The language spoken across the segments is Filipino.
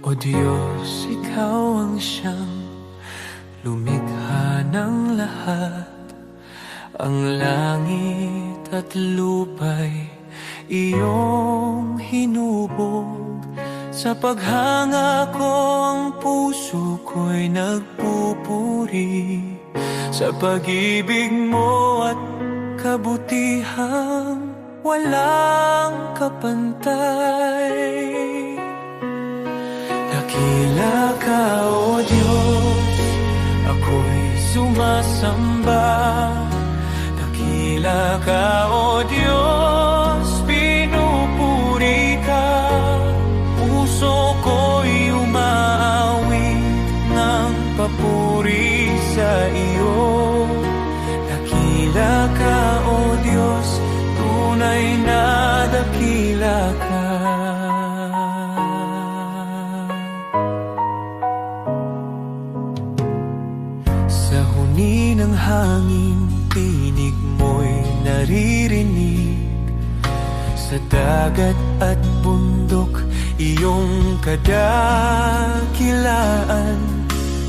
O Diyos, Ikaw ang siyang lumikha ng lahat. Ang langit at lupa'y iyong hinubog. Sa paghanga ko ang puso ko'y nagpupuri sa pag-ibig mo at kabutihang walang kapantay. Dakila ka, O Diyos, ako'y sumasamba. Dakila ka, O Diyos, pinupuri ka. Puso ko'y umaawit ng papuri sa iyo. Dakila ka, O Diyos, tunay na dakila ka. Sa huni ng hangin, tinig mo'y naririnig. Sa dagat at bundok, iyong kadakilaan.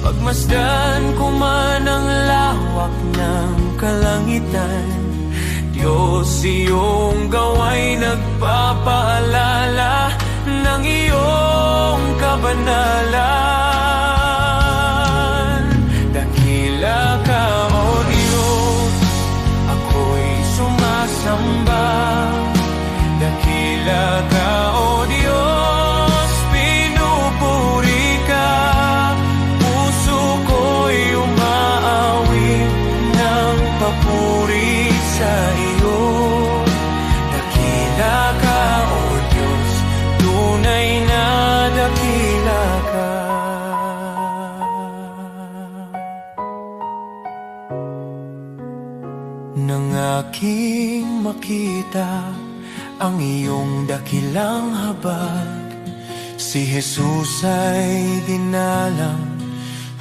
Pagmasdan ko man ang lawak ng kalangitan, Diyos, iyong gawa'y nagpapaalala ng iyong kabanalan. Dakila ka, O Diyos, ako'y sumasamba. Dakila ka, O Diyos, pinupuri ka. Puso ko'y umaawit ng papuri sa iyo. Dakila ka, O Diyos, tunay na dakila ka. Nang aking makita ang iyong dakilang habag, si Jesus ay dinalang,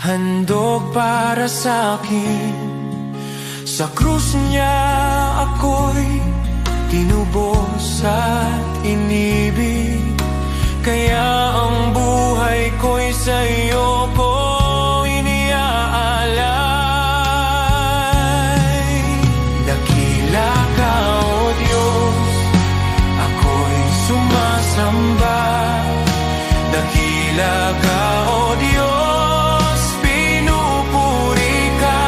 handog para sa akin. Sa krus niya ako'y tinubos at inibig, kaya ang buhay ko'y sa iyo ko iniaalay. Dakila ka, O Diyos, ako'y sumasamba. Dakila ka, O Diyos, pinupuri ka.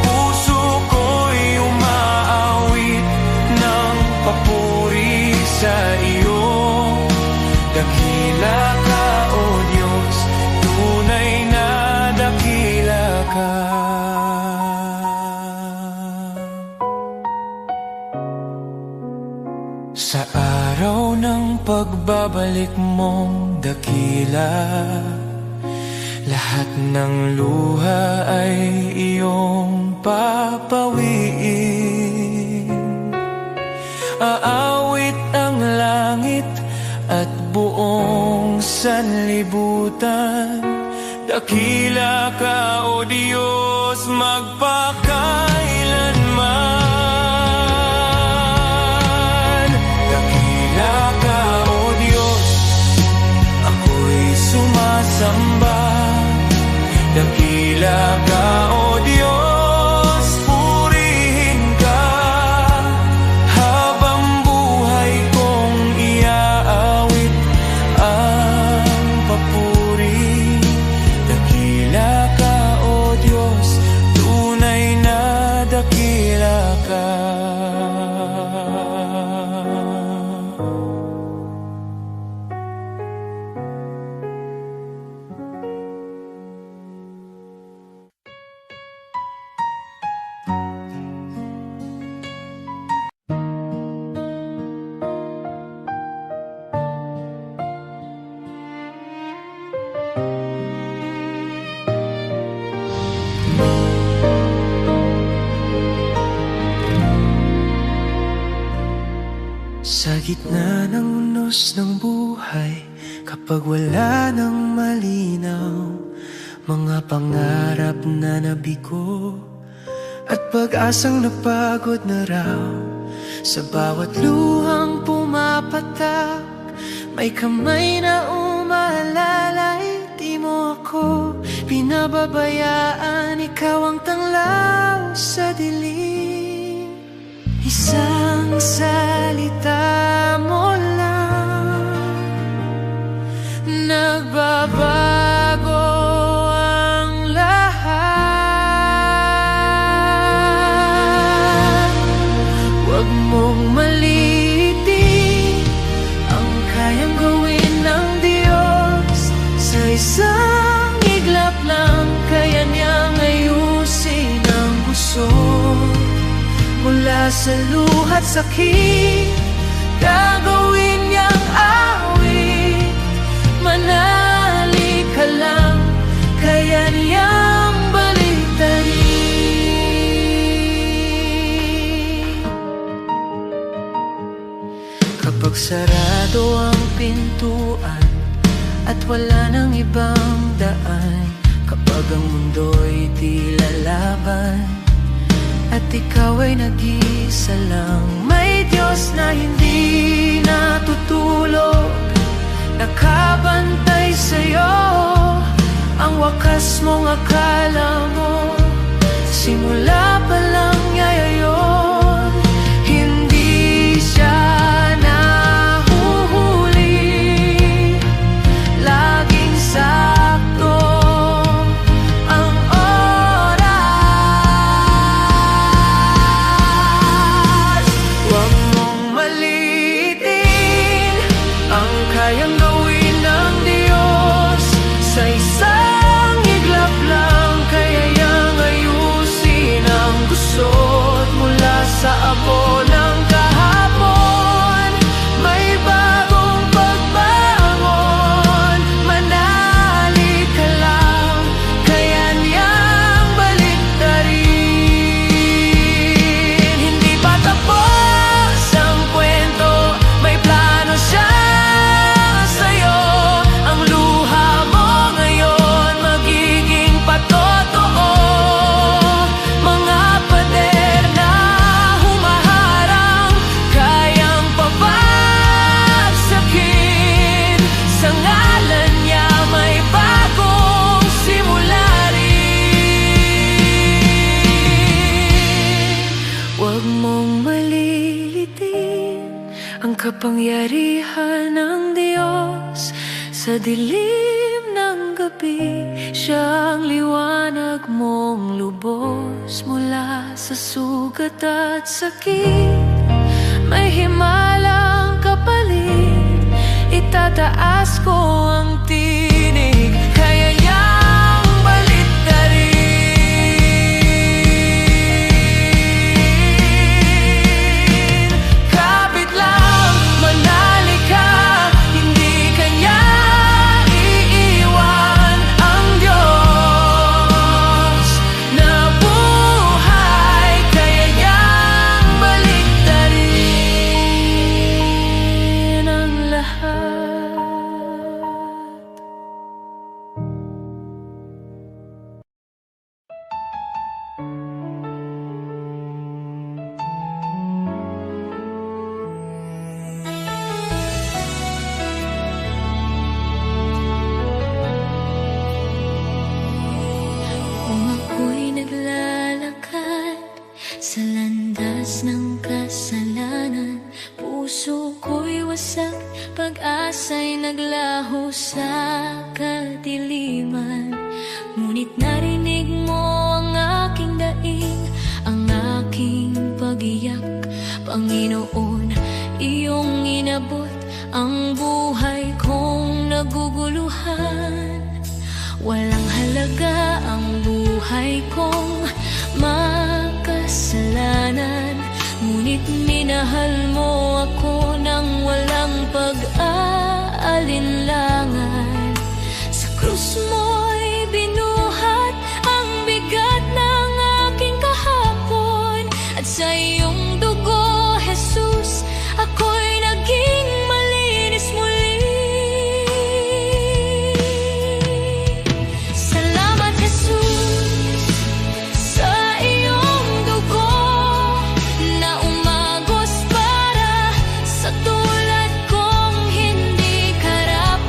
Puso ko'y umaawit ng papuri sa iyo. Dakila ka, O Diyos, tunay na dakila ka. Sa araw ng pagbabalik mong dakila, lahat ng luha ay iyong papawiin. Aawit ang langit at buong sanlibutan. Dakila ka, O Diyos, magpakailanman. Dakila ka, O Diyos, ako'y sumasamba. Dakila ka, O Diyos, purihin ka. Habang buhay kong iaawit ang papuri. Dakila ka, O Diyos, tunay na dakila ka. Sa gitna ng unos ng buhay, kapag wala nang malinaw, mga pangarap na nabigo at pag-asang napagod na raw. Sa bawat luhang pumapatak, may kamay na umahalay. ako pinababayaan, ikaw ang tanglaw sa dilim. Isang salita mo lang, nagbabago ang lahat. Huwag mong maliitin ang kayang gawin ng Diyos. Sa isang iglap lang, kaya niyang ayusin ang gusot. Mula sa luha't sakit, gagawin niyang awit. Manali ka lang, kaya niyang baliktarin. Kapag sarado ang pintuan at wala nang ibang daan, kapag ang mundo'y di lalaban at ikaw ay nag-isa lang, may Diyos na hindi natutulog, nakabantay sa'yo. Ang wakas mong akala mo, simula pa lang niya yun. Hindi siya nahuhuli, laging sakto ang oras. Huwag mong maliitin ang kayang gawin ng Diyos. Sa isang iglap lang, kaya niyang ayusin ang gusot. Mula sa abo ng kahapon, may bagong pagbangon. Manali ka lang, kaya niyang baliktarin. Hindi pa tapos ang kwento, may plano siya sa'yo. Ang luha mo ngayon magiging patotoo. Mga pader na humaharang, kayang pabagsakin. Sa ngalan niya may bagong simula rin. Huwag mong malilitin ang kapangyarihan ng Diyos. Sa dilim ng gabi, siya ang liwanag mong lubos. Mula sa sugat at sakit, may himalang kapalit. Itataas ko ang tinig, kaya niyang baliktarin. Kapit lang, manali ka, hindi kanya iiwan. Ang Diyos na buhay, kaya niyang baliktarin ang lahat. Kung ako'y naglalakad sa landas ng kasalanan, puso ko'y wasak, pag-asa'y naglaho sa kadiliman. Ngunit narinig mo ang aking daing, ang aking pag-iyak. Panginoon, iyong inabot ang buhay kong naguguluhan. Walang halaga ang buhay kong makasalanan, ngunit minahal mo ako ng walang pag-aalinlangan. Sa krus mo'y binuhat ang bigat ng aking kahapon, at sa iyong dugo, Jesus, ako'y naging malinis muli. Salamat, Jesus, sa iyong dugo na umagos para sa tulad kong hindi karapat.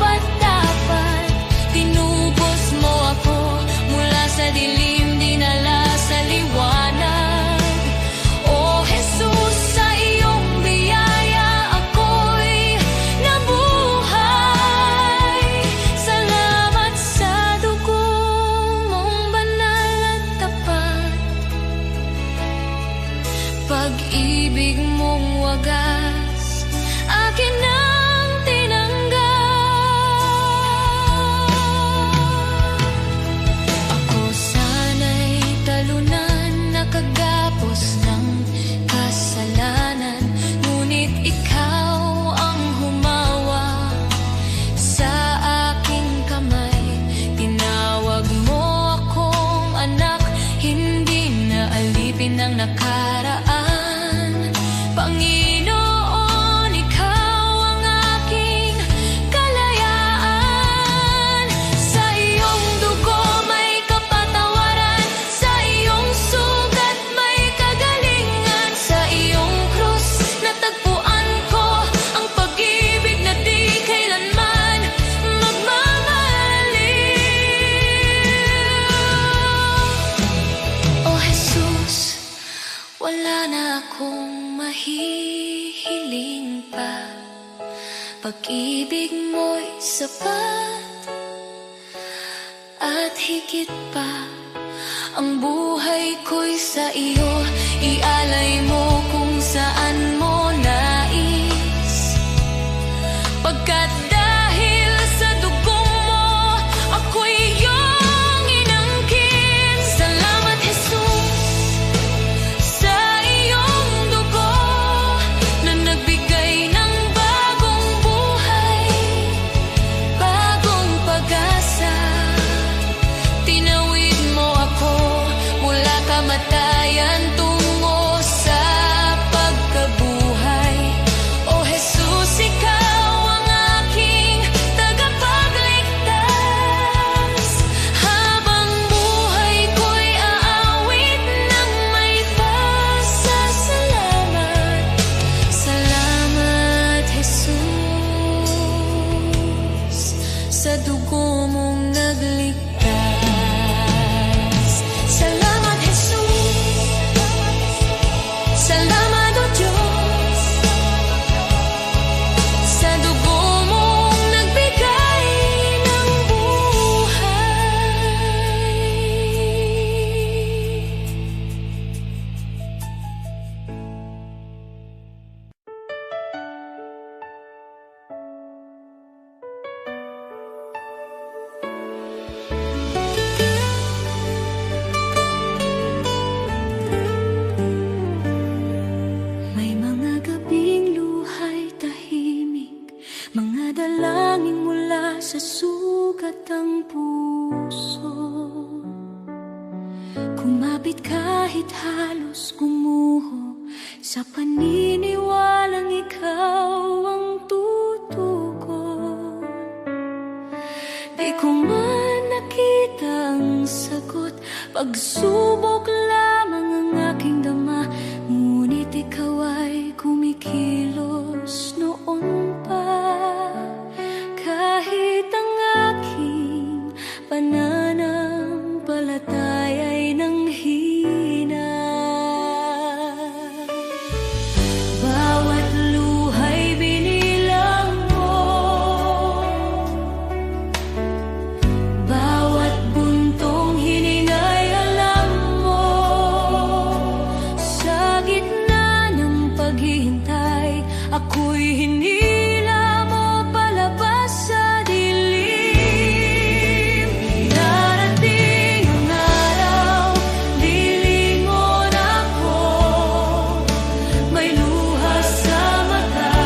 pag-ibig mo'y sapat at higit pa. Ang buhay ko'y sa iyo, ialay mo kung saan mo nais. Pagkat dahil sa dugo mo, ako'y iyong inangkin. Salamat Jesus sa iyong dugo na nagbigay ng bagong buhay, bagong pag-asa. Tinawid mo ako mula kamatayan tungo sa pagkabuhay. O Jesus, ikaw ang aking tagapagligtas. Habang buhay ko'y aawit ng may pasasalamat. Salamat Jesus sa dugo mong nagligtas. Salamat Jesus, salamat o Diyos sa dugo mong nagbigay ng buhay. May mga gabing luhay tahimik, mga dalangin mula sa sugat ng puso. Kumapit kahit halos gumuho, sa paniniwalang ikaw ang tutugon. Di ko man nakita ang sagot, pagsubok lamang ang aking dama. Ngunit ikaw ay kumikilos noon pa, kahit ang aking pananampalataya ay nanghina. Bawat luhay binilang mo, bawat buntong hiningay alam mo. Sa gitna ng paghihintay, ako'y hinila mo palabas sa dilim. Darating ang araw, lilingon ako. May luha sa mata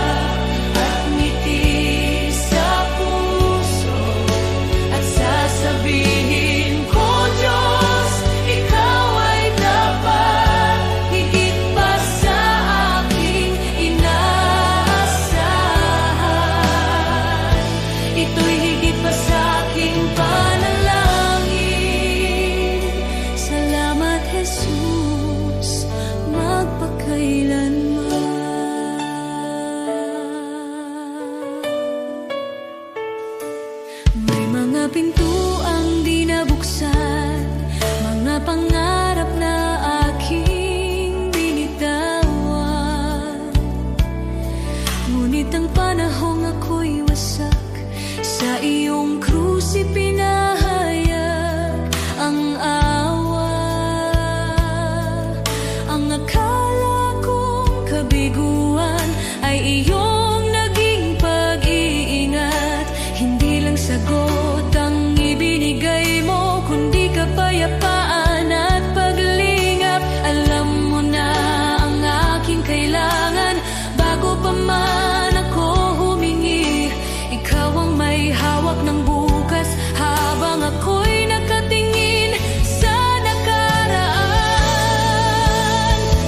at ngiti sa puso, at sasabihin ko, Diyos, ikaw ay dapat, higit pa sa aking inaasahan. Ito'y higit pa sa aking panalangin. Salamat Jesus, magpakailanman. May mga pintuang di nabuksan, mga pangarap na aking binitawan. Ngunit ang panahong ako'y wasak, sa iyong krus ipinahayag ang awa. Ang akala kong kabiguan ay iyong naging pag-iingat. Hindi lang sagot ang ibinigay mo, kundi kapayapaan at paglingap. Alam mo na ang aking kailangan bago pa man ako humingi. Ikaw ang may hawak ng bukas habang ako'y nakatingin sa nakaraan.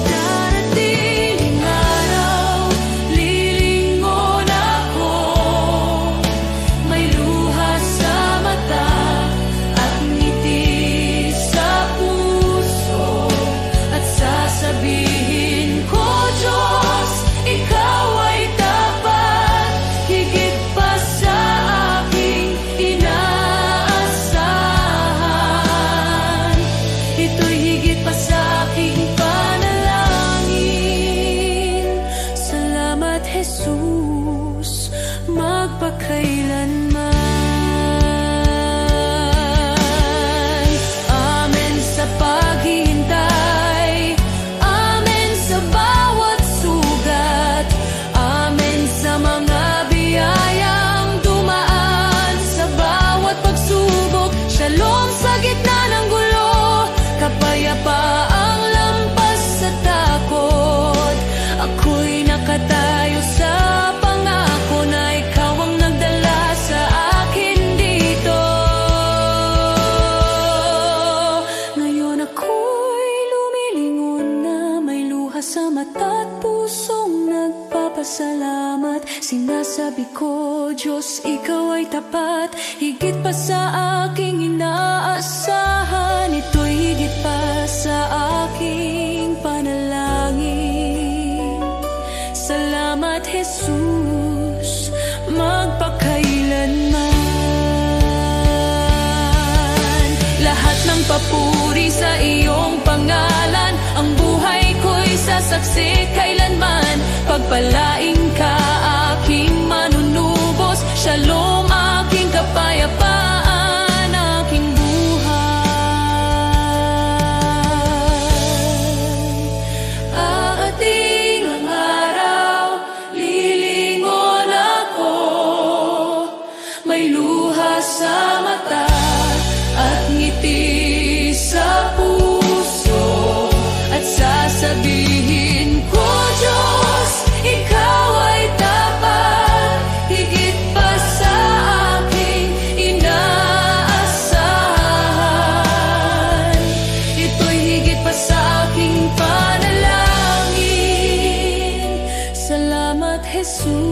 Darating ang araw, lilingon ako. May luha sa Diyos, Ikaw ay tapat, higit pa sa aking inaasahan. Ito'y higit pa sa aking panalangin. Salamat, Jesus, magpakailanman. Lahat ng papuri sa iyong pangalan, ang buhay ko'y sasaksi kailanman. Pagpalain ka, aking manunubos, Shalom, aking kapayapaan, aking buhay. Aating ang araw, lilingon ako, may luha sa mata at ngiti sa puso, at sasabihin ko, Diyos, Ikaw ay tapat, higit pa sa aking inaasahan. Ito'y higit pa sa aking panalangin. Salamat, Jesus,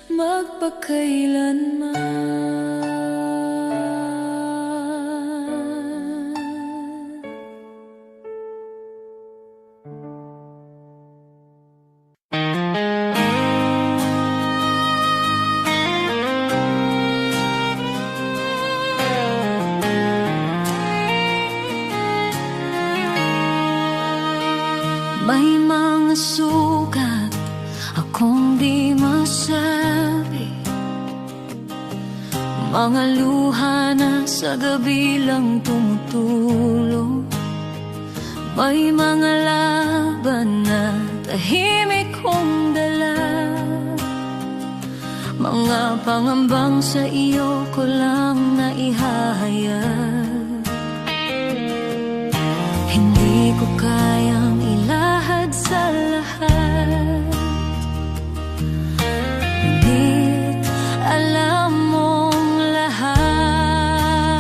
magpakailanman. May mga sugat akong di masabi, mga luha na sa gabi lang tumutulong. May mga laban na tahimik kong dala, mga pangambang sa iyo ko lang naihahayag. Hindi ko kayang ilahad sa lahat, ngunit alam mong lahat.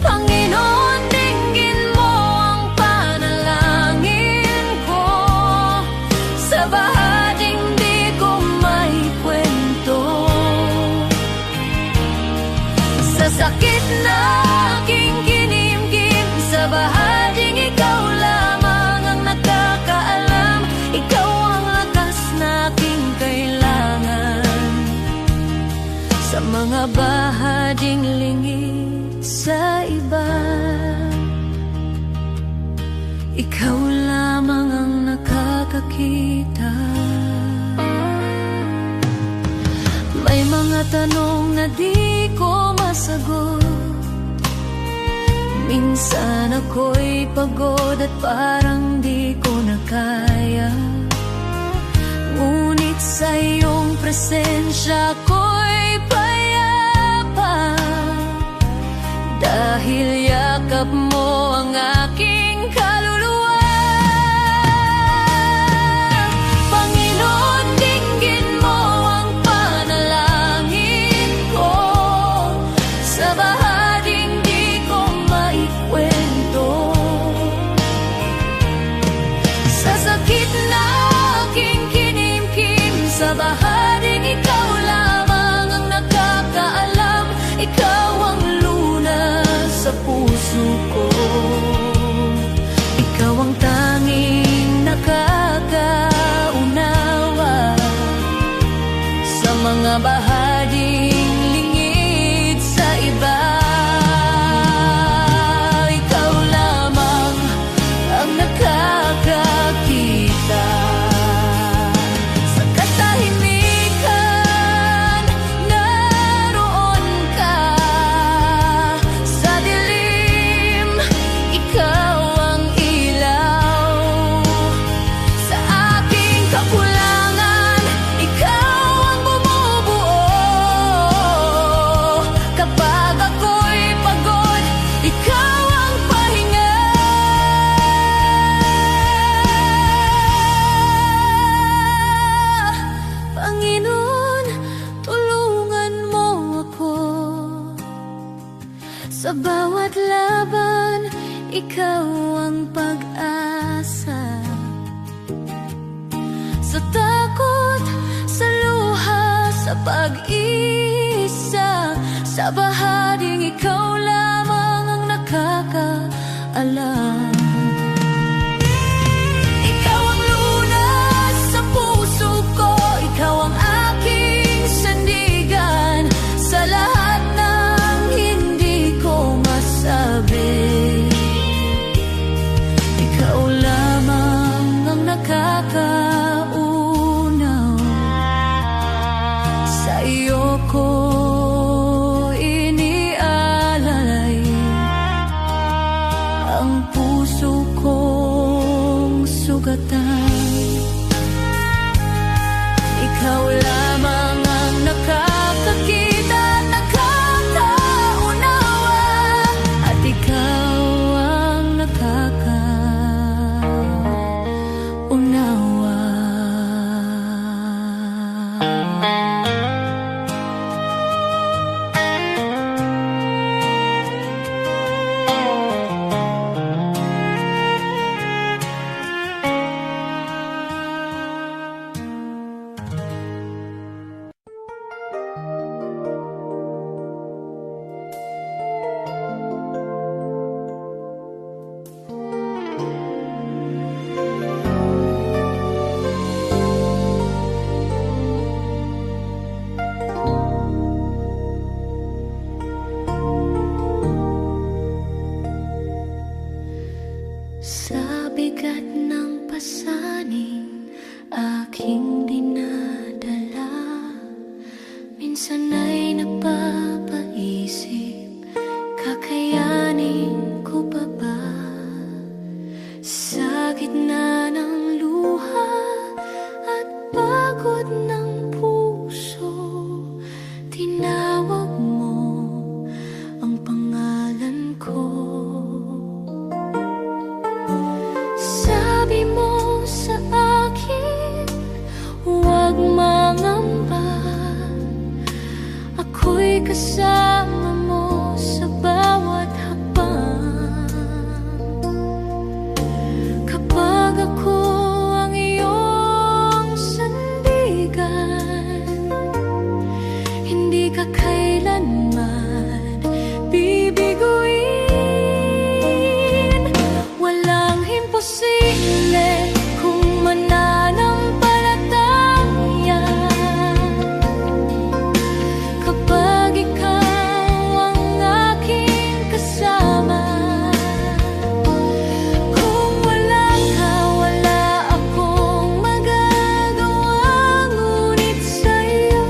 Panginoon, dinggin mo ang panalangin ko, sa bahaging di ko may kwento, sa sakit na aking kinimkim, sa bahaging ikaw lamang ang nakakaalam. Ikaw ang lakas na aking kailangan, sa mga bahaging lingid sa iba. Ikaw lamang ang nakakakita. May mga tanong na di ko masagot, minsan ako'y pagod at parang di ko na kaya, ngunit sa iyong presensya ko'y payapa, dahil yakap mo ang aking kaluluwa. Panginoon, dinggin mo ang panalangin ko, sa bahaging di ko maikwento, sa sakit na aking kinimkim, sa bahaging ikaw lamang ang nakakaalam. Ikaw ang lunas sa puso ko, ikaw ang tanging nakakaunawa, sa mga bahaging lingid sa iba. Ikaw lamang ang nakakakita, sa katahimikan naroon ka, sa dilim ikaw ang ilaw, sa aking kakulangan ikaw ang bumubuo, kapag ako'y pagod ikaw ang pahinga. Panginoon, tulungan mo ako, sa bawat laban ikaw ang pag-asa. sa pag-isa. Sa baharing ikaw lamang ang nakakaalam. Ikaw ang lunas sa puso ko, ikaw ang aking sandigan. Sa lahat ng hindi ko masabi, ikaw lamang ang nakakaunaw. Sa iyo ko inialalay ang puso kong sugatan. Ikaw lamang ang nakakakita at nakakaunawa, at ikaw ang nakakaunawa. Sa bigat ng pasaning aking dinadala, minsan ay napapaisip, kakayanin ko pa ba? Sa gitna ng luha at pagod ng puso, tinawag mo ang pangalan ko. Sabi mo sa akin, huwag mangamba, ako'y kasama mo sa bawat hakbang. Kapag ako ang iyong sandigan, hindi ka kailanman bibiguin. Walang imposible kung mananampalataya. Kapag ikaw ang aking kasama, kung wala ka, wala akong magagawa. Ngunit sa'yo,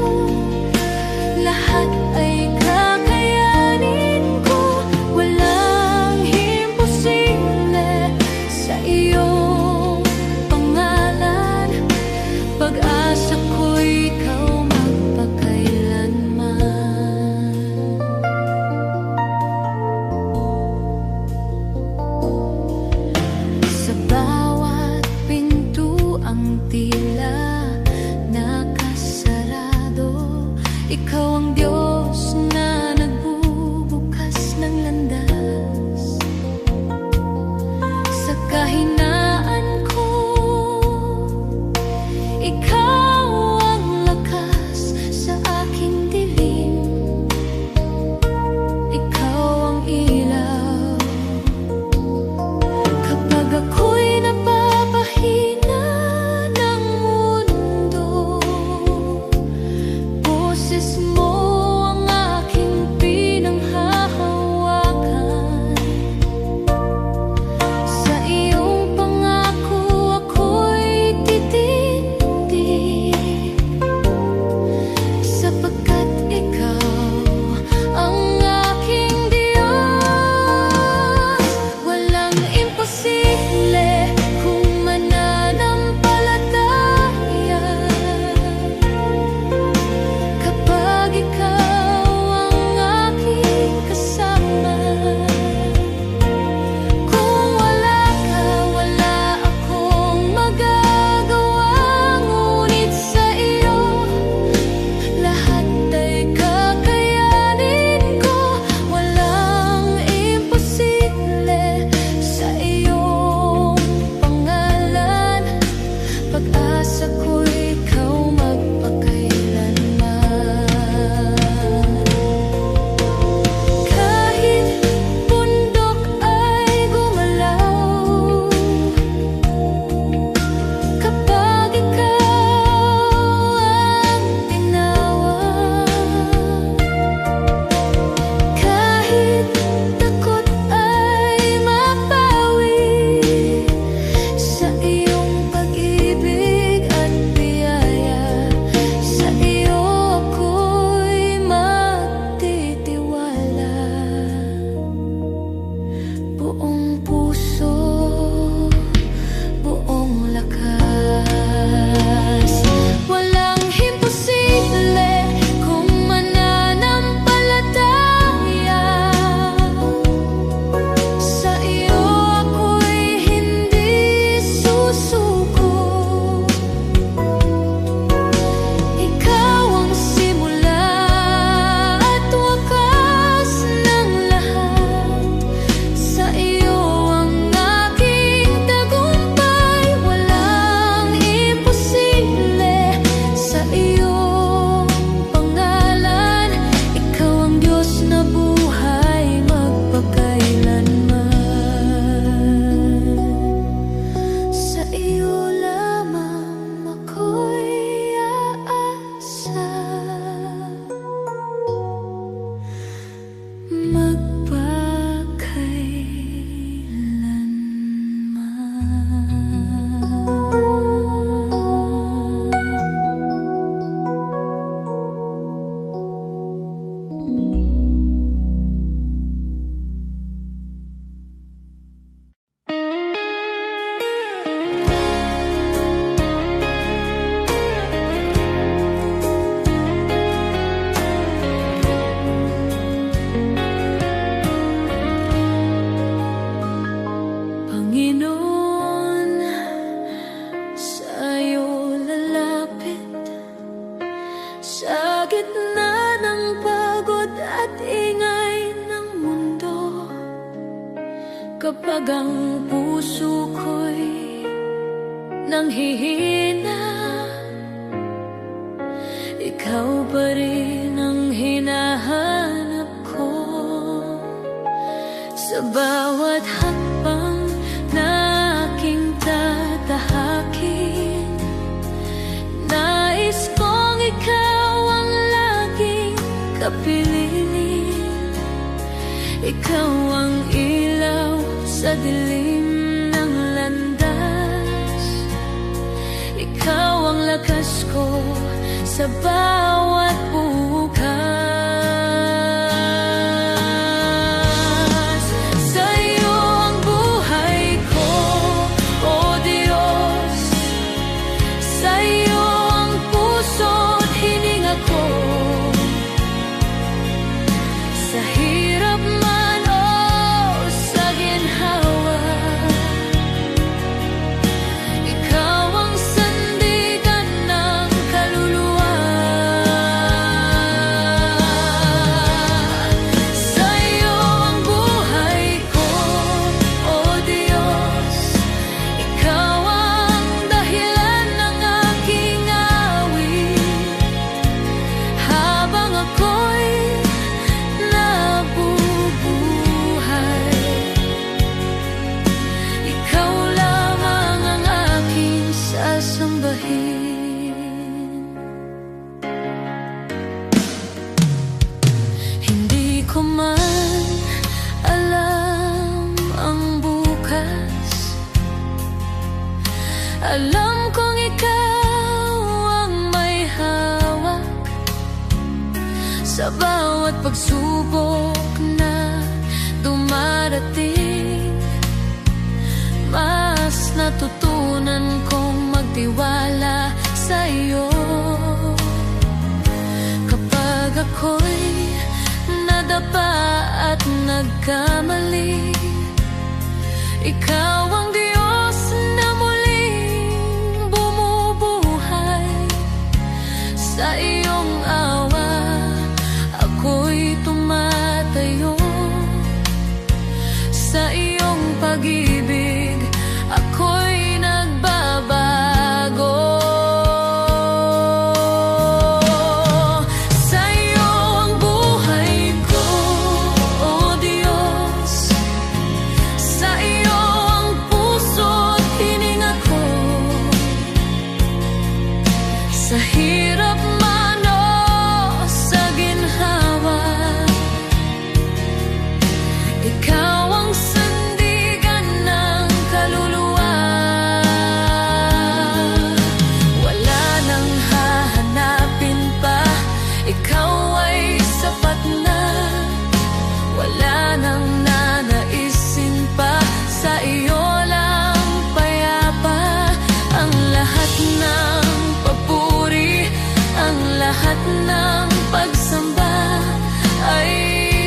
lahat ay kakayanin ko. Walang imposible sa iyong pangalan. Pag-asa ko'y ikaw magpakailanman. Sa bawat pintuang tila nakasarado, ikaw ang Diyos na nagbubukas ng landas. Sa kahinaan ko, ikaw ang lakas sa aking dilim. Ikaw ang ilaw kapag ako'y napapahina ng mundo. Boses mo gitna ng pagod at ingay ng mundo, kapag ang puso ko'y nanghihina, ikaw pa rin ang hinahanap ko. Sa bawat hakbang na aking tatahakin, nais kong ikaw ang laging kapiling. Ikaw ang ilaw sa dilim ng landas, ikaw ang lakas ko sa bawat bukas. Sa'yo ang buhay ko, O Diyos. Sa'yo ang puso't hininga ko. Sa hirap man o sa ginhawa, ikaw ang sandigan ng kaluluwa. Sa'yo ang buhay ko, O Diyos. Ikaw ang dahilan ng aking awit, habang ako'y nabubuhay. Ikaw lamang ang aking sasambahin. Hindi ko man alam ang bukas, alam kong ikaw ang may hawak sa bawat pagsubok na dumarating. Mas natutunan kong magtiwala sa iyo. Kapag ako'y nadapa at nagkamali, ikaw ang Diyos na muling bumubuhay. Sa iyong awa ako'y tumatayo, sa iyong pag-ibig ako'y nagbabago. Sa'yo ang buhay ko, O Diyos. Sa iyo ang puso't hininga ko. Sa hirap man o sa ginhawa, ikaw ang sandigan ng kaluluwa. Wala nang hahanapin pa, ikaw ay sapat na. Wala nang nanaisin pa, sa iyo lang payapa. Ang lahat ng papuri, ang lahat ng pagsamba ay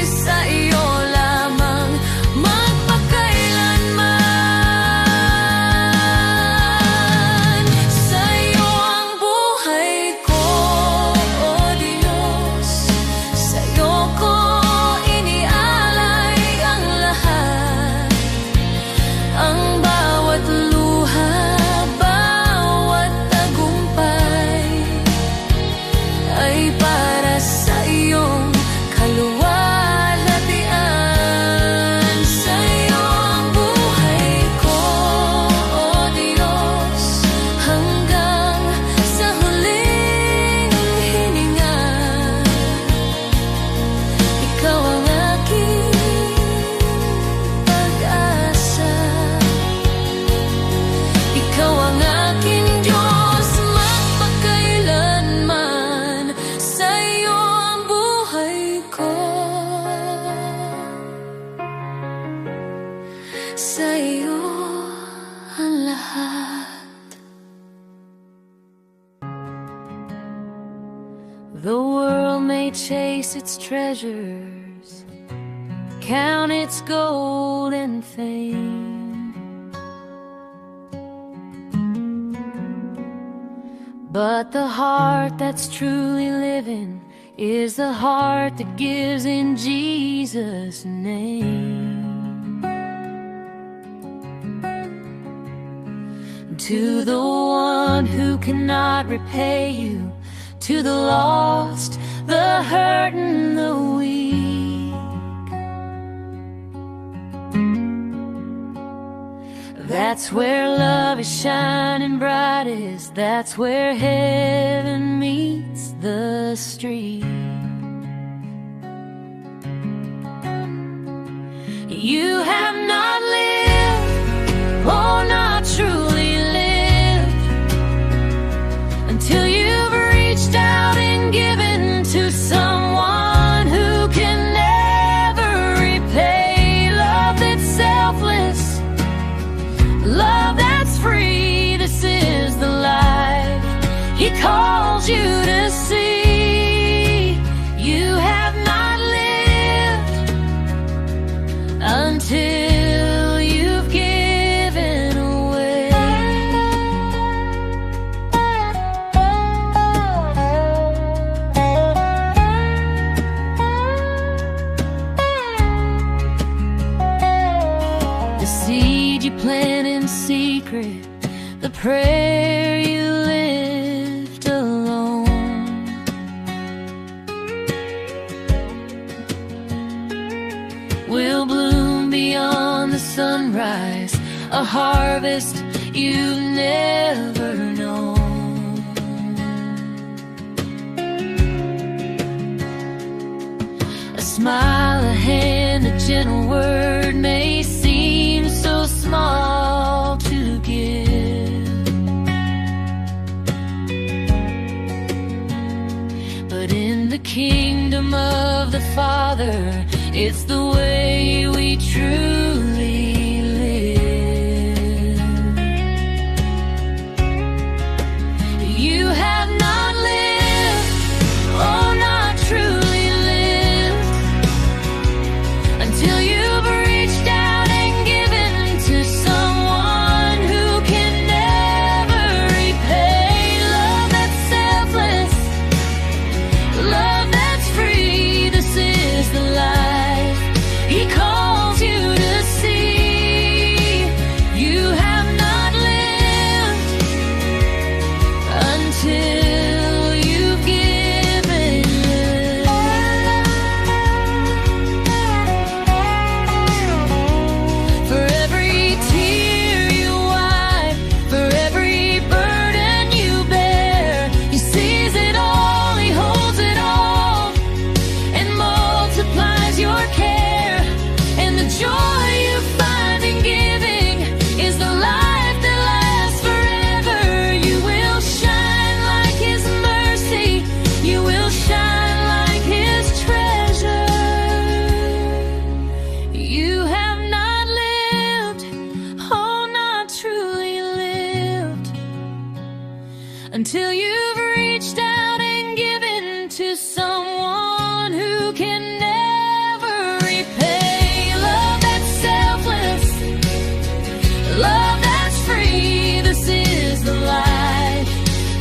sa iyo lamang magpakailanman. Sa'yo ang buhay ko, O Diyos. Sa'yo ko inialay ang lahat, ang bawat luha, bawat tagumpay ay para sa iyong kaluwalhatian. Sa'yo ang buhay ko, O Diyos, hanggang sa huling hininga. Ikaw ang aking pag-asa, ikaw ang aking Diyos magpakailanman. Sa'yo ang buhay ko, sa'yo ang lahat. The world may chase its treasures, count its gold and fame, but the heart that's truly living is the heart that gives in Jesus' name. To the one who cannot repay you, to the lost, the hurt and the weak, that's where love is shining brightest. That's where heaven meets the street. You have not lived, oh, not truly lived, until you've reached out and given to someone who can never repay. Love that's selfless, love that's free. This is the life He calls you to see. You have not lived until you've given away. The seed you plant in secret, the prayer you lift alone, will bloom beyond the sunrise, a harvest you've never known. A smile, a hand, a gentle word may seem so small to give, but in the kingdom of the Father, it's the way we truly live. You have not lived, oh, not truly lived, until you've reached out and given to someone who can never repay. Love that's selfless, love that's free. This is the life He calls you to see. You have not lived until you've given. For every tear you wipe, for every burden you bear, He sees it all, He holds it all, and multiplies your care. And the joy you find in giving is the life that lasts forever. You will shine like His mercy, you will shine like His treasure. You have not lived, oh, not truly lived, until you've reached out and given to someone who can never repay. Love that's selfless, love that's free. This is the life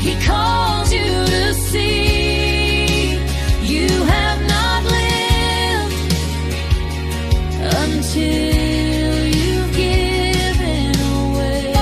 He calls you to see. You have not lived until you've given away.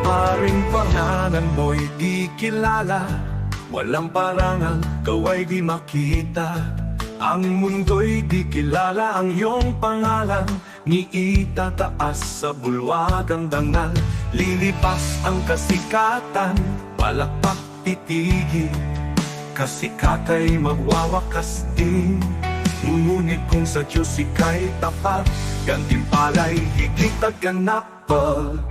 Maaring pangalan mo'y di kilala, walang parangal, kaway di makita. Ang mundo'y di kilala ang iyong pangalan, ni itataas sa bulwagang dangal. Lilipas ang kasikatan, palakpak titigil, kasikatay magwawakas din. Ngunit kung sa Diyos ika'y tapat, gantimpala'y higit at ganapal.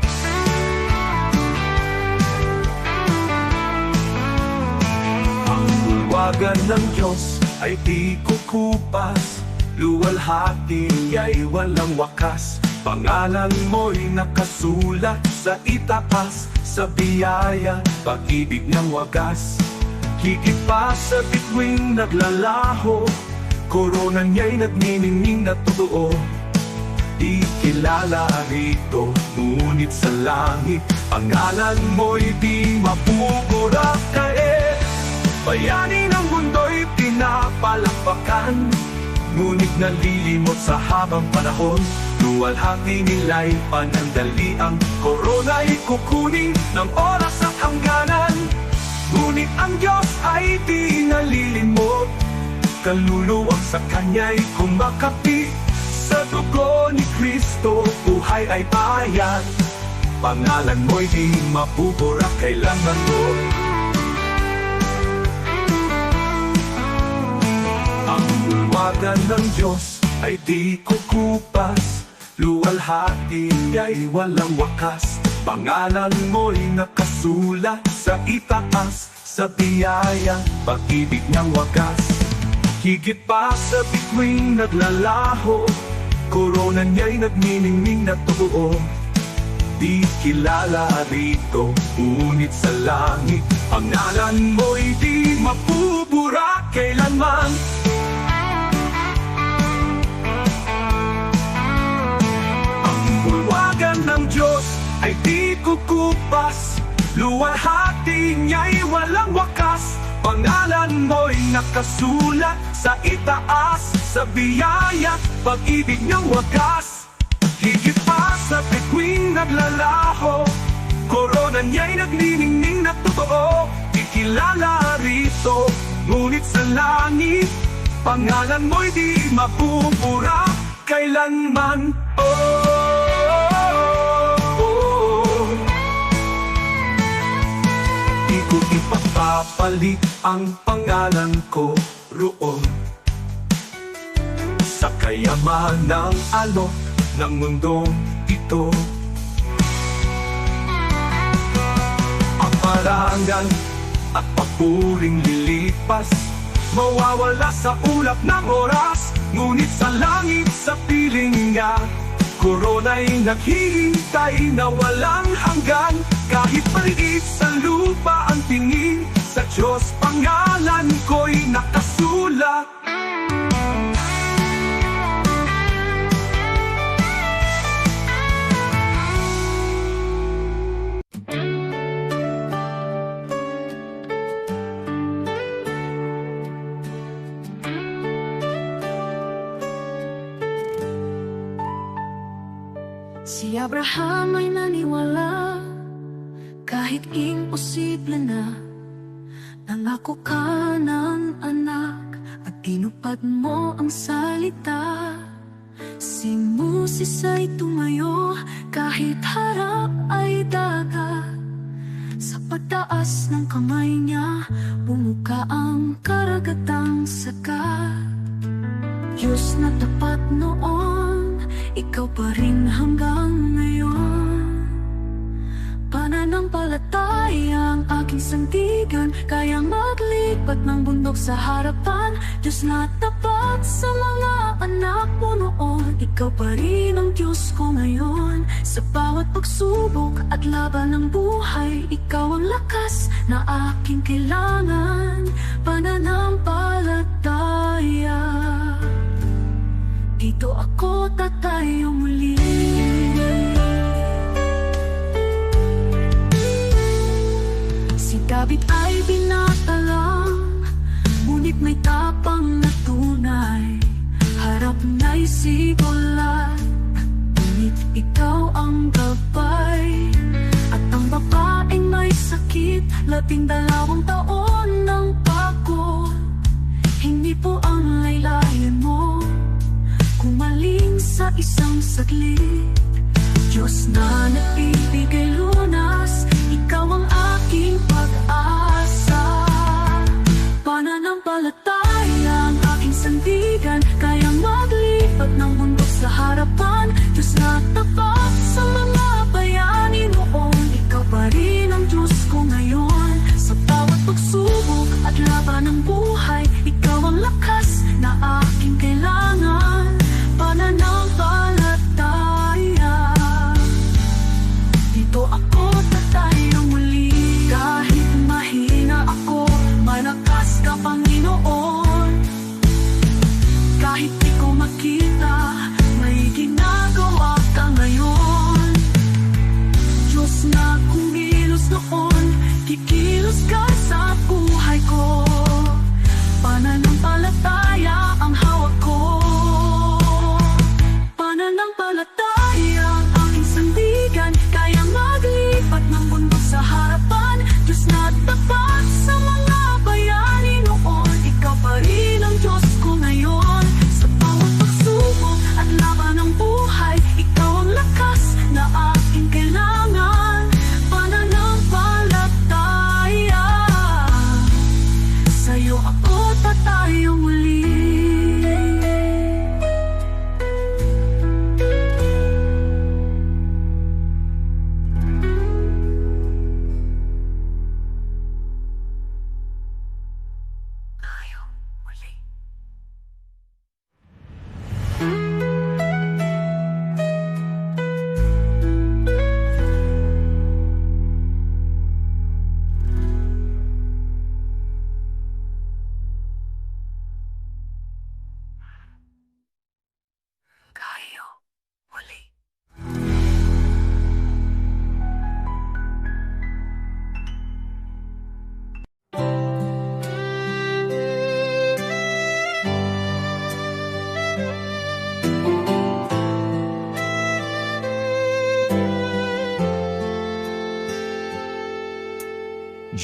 Ang bulwagan ng Diyos ay di kukupas, luwalhati ay walang wakas. Pangalan mo'y nakasulat sa itaas, sa biyaya, pag-ibig ng wagas. Higit pa sa bituing naglalaho, korona niya'y nagniningning na totoo. Di kilala rito, ngunit sa langit, pangalan mo'y di mapupurak. Kaya bayani ng mundo'y pinapalakpakan, ngunit nalilimot sa habang panahon. Luwalhati nila'y panandali, ang korona'y kukunin ng oras at hangganan. Ngunit ang Diyos ay di nalilimot, kaluluwag sa Kanya'y kumakapi. Sa dugo ni Kristo, buhay ay bayan. Pangalan mo'y di mapupurak kailanman mo. Ang bulwagan ng Diyos ay di kukupas, luwalhati ay walang wakas. Pangalan mo'y nakasulat sa itaas, sa biyaya, pag-ibig ng wagas. Higit pa sa bituing naglalaho, korona niya'y nagniningning na totoo. Di kilala rito, ngunit sa langit, pangalan mo'y di mapupurak kailanman. Ang bulwagan ng Diyos ay di kukupas, luwalhati niya'y walang wakas. Pangalan mo'y nakasulat sa itaas, sa biyaya, pag-ibig ng wagas. Higit pa sa bituing naglalaho, korona niya'y nagniningning na totoo. Ikilala rito, ngunit sa langit, pangalan mo'y di mapupurak kailanman. Di ko ipapapalit ang pangalan ko roon sa kayamanang alok ng mundong ito. Ang parangal at papuring lilipas, mawawala sa ulap ng oras. Ngunit sa langit, sa piling niya, korona'y naghihintay na walang hanggan. Kahit paliit sa lupa ang tingin, sa Diyos pangalan ko'y nakasulat. Si Abraham ay naniwala, kahit imposible na. Nangako ka ng anak at tinupad mo ang salita. Si Moses ay tumayo kahit harap ay dagat. Sa pagtaas ng kamay niya, bumuka ang karagatang sagat. Diyos na tapat noon, ikaw pa rin hanggang ngayon. Pananampalataya ang aking sandigan, kaya maglipat ng bundok sa harapan. Diyos na tapat sa mga anak mo noon, ikaw pa rin ang Diyos ko ngayon. Sa bawat pagsubok at laban ng buhay, ikaw ang lakas na aking kailangan. Pananampalataya, dito ako tatayo muli. Si David ay binata lang, ngunit may tapang na tunay. Harap na'y sigolat, ngunit ikaw ang gabay. At ang babaeng may sakit, 12 taon ng pagod. Hindi po ang laylayan mo kumaling sa isang saglit. Diyos na nagbibigay lunas, ikaw ang aking pag-asa. Pananampalataya ang aking sandigan, kaya maglipat ng bundok sa harapan. Diyos na tapat sa mga bayani noon, ikaw pa rin ang Diyos ko ngayon. Sa bawat pagsubok at laban ng buhay, ikaw ang lakas na aking kailangan.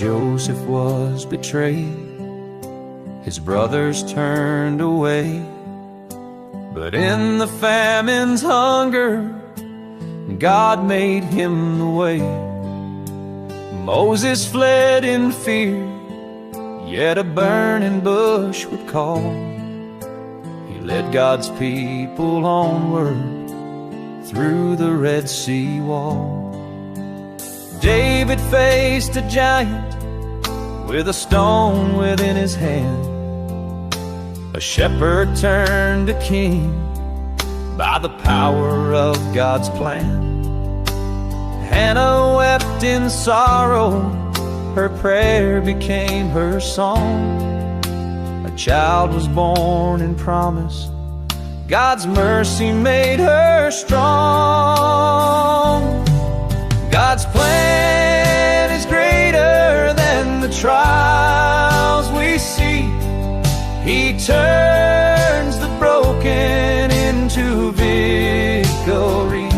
Joseph was betrayed, his brothers turned away. But in the famine's hunger, God made him the way. Moses fled in fear, yet a burning bush would call. He led God's people onward through the Red Sea wall. David faced a giant with a stone within his hand. A shepherd turned to king by the power of God's plan. Hannah wept in sorrow, her prayer became her song. A child was born in promise, God's mercy made her strong. God's plan is greater than the trials we see. He turns the broken into victory.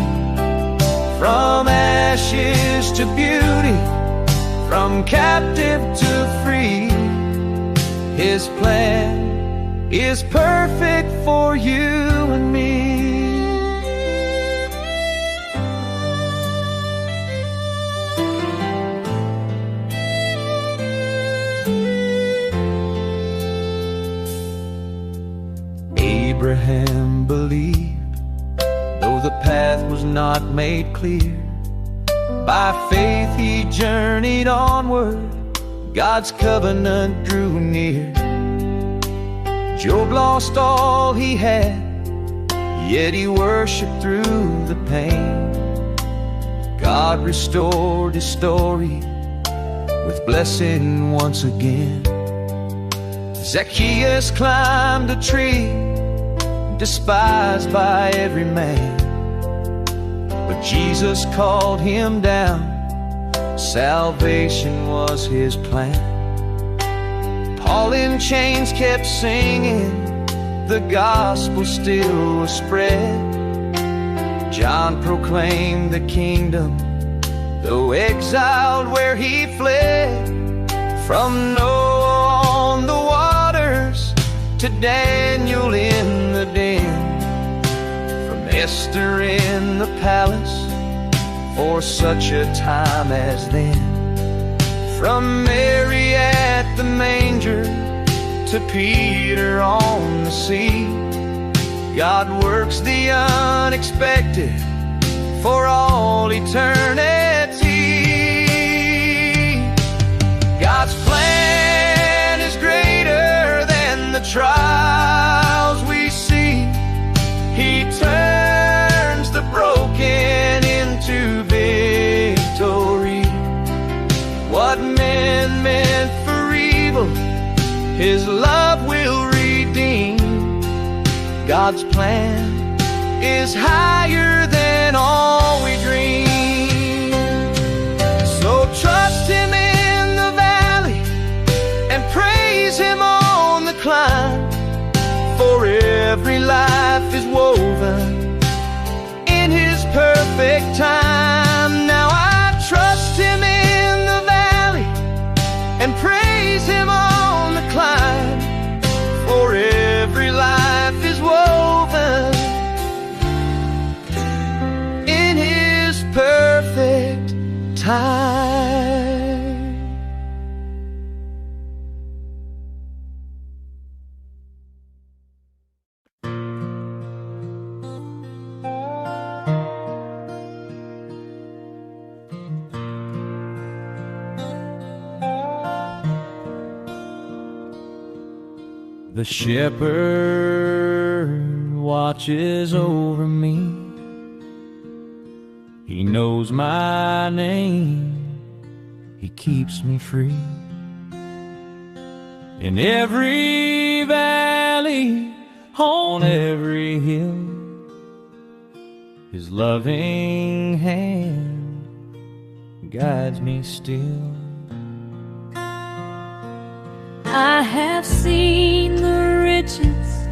From ashes to beauty, from captive to free, His plan is perfect for you and me. Abraham believed, though the path was not made clear. By faith he journeyed onward, God's covenant drew near. Job lost all he had, yet he worshiped through the pain. God restored his story with blessing once again. Zacchaeus climbed a tree, despised by every man, but Jesus called him down. Salvation was his plan. Paul in chains kept singing, the gospel still was spread. John proclaimed the kingdom, though exiled where he fled. From Noah on the waters to Daniel in the den, from Esther in the palace for such a time as then, from Mary at the manger to Peter on the sea. God works the unexpected for all eternity. God's plan is greater than the trials we see. He turns the broken into victory. What men meant for evil, His love will redeem. God's plan is higher than all we dream. So trust Him in the valley and praise Him on the climb, for every life is woven in His perfect time. Now I trust Him in the valley and praise Him on the climb, for every life is woven in His perfect time. The shepherd watches over me. He knows my name. He keeps me free. In every valley, on every hill, His loving hand guides me still. I have seen the richest,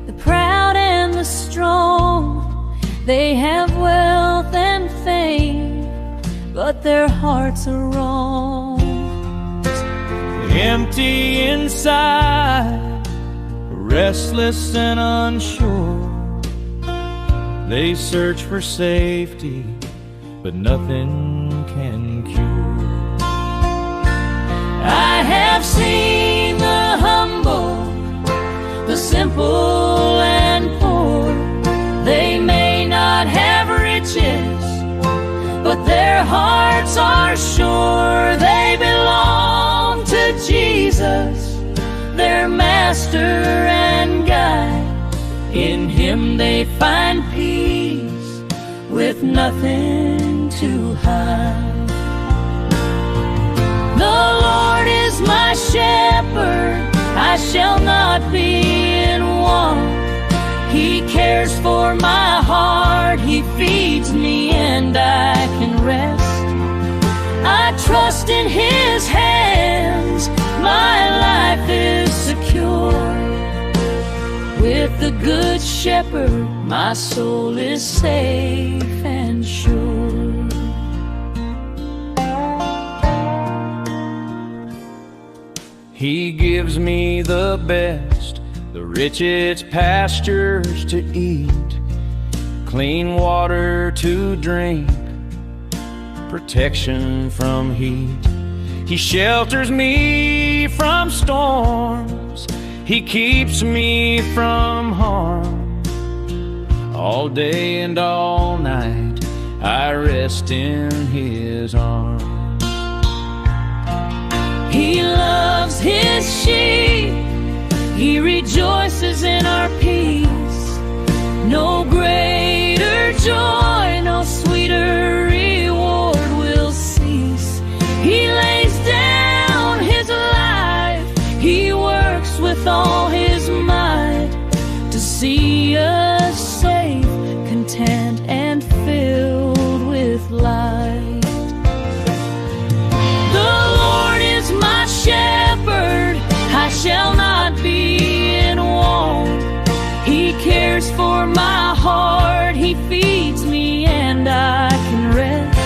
the proud and the strong. They have wealth and fame, but their hearts are wrong. empty inside, restless and unsure. They search for safety, but nothing can cure. I have seen the humble, the simple and poor. They may not have riches, but their hearts are sure. They belong to Jesus, their master and guide. In Him they find peace with nothing to hide. The Lord is my shepherd, I shall not be in want. He cares for my heart, He feeds me and I can rest. I trust in His hands, my life is secure. With the Good Shepherd, my soul is safe and sure. He gives me the best, the richest pastures to eat, clean water to drink, protection from heat. He shelters me from storms, He keeps me from harm. All day and all night I rest in His arms. He loves His sheep, He rejoices in our peace. No greater joy, no sweeter reward will cease. He lays down His life, He works with all His might to see us safe, content and filled with light. My shepherd, I shall not be in want. He cares for my heart, He feeds me and I can rest.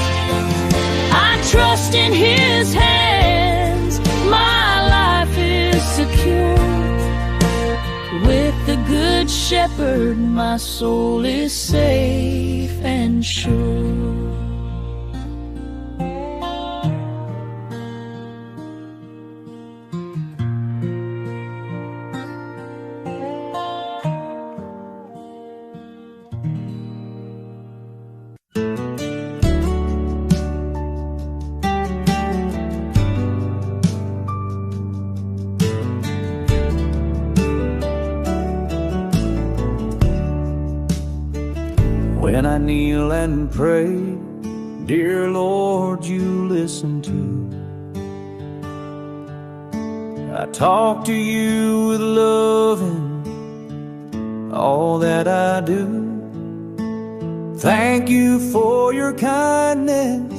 I trust in His hands, my life is secure. With the Good Shepherd, my soul is safe and sure. When I kneel and pray, dear Lord, you listen to. I talk to you with love in all that I do. Thank you for your kindness,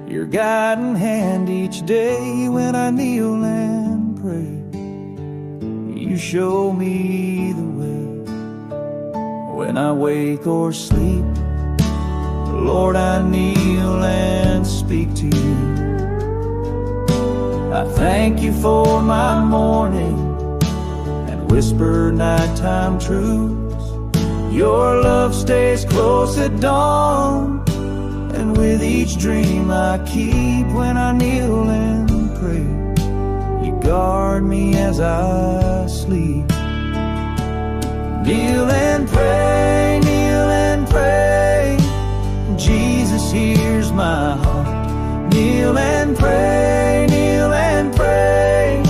your guiding hand each day. When I kneel and pray, you show me the way. When I wake or sleep, Lord, I kneel and speak to you. I thank you for my morning and whisper nighttime truths. Your love stays close at dawn, and with each dream I keep. When I kneel and pray, you guard me as I sleep. Kneel and pray, kneel and pray, Jesus hears my heart. Kneel and pray, kneel and pray,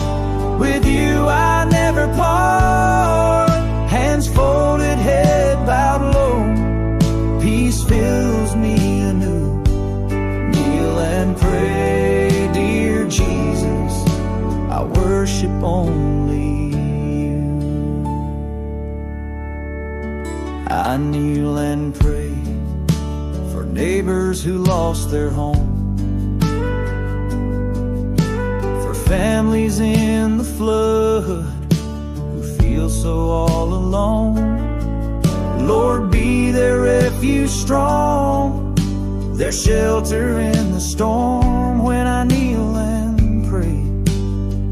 with you I never part. Hands folded, head bowed low, peace fills me anew. Kneel and pray, dear Jesus, I worship only. I kneel and pray for neighbors who lost their home, for families in the flood who feel so all alone. Lord, be their refuge strong, their shelter in the storm. When I kneel and pray,